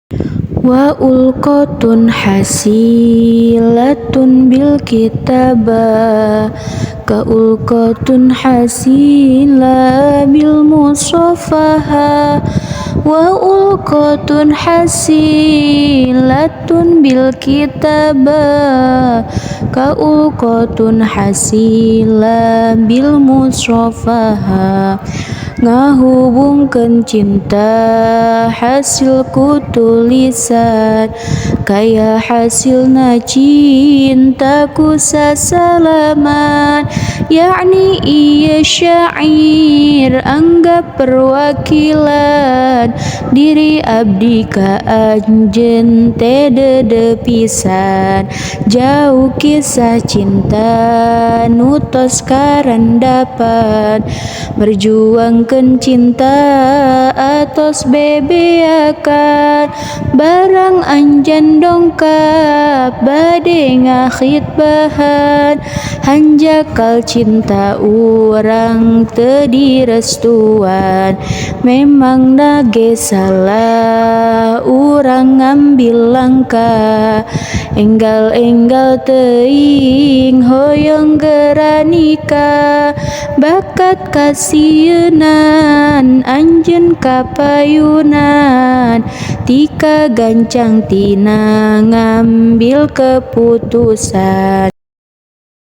Wa ulqatun hasilatun bil kitabah ka ulqatun hasila bil musafaha wa ulqatun hasilatun bil kitabah ka ulqatun hasila bil musafaha ngahubungkeun cinta hasilku tulisan kaya hasilna cintaku sasalaman yakni ieu syair anggap perwakilan diri abdi ka anjeun teh deudeuh pisan jauh kisah cinta nu tos karandapan berjuangkeun cinta atos bebeakan barang anjan dongkap bade ngakhitbahan hanjakal cinta urang teu direstuan memang nage salah urang ngambil langkah enggal-enggal teuing hoyong geura nikah bakat kasieun anjeun kapayunan tika gancang tina ngambil keputusan.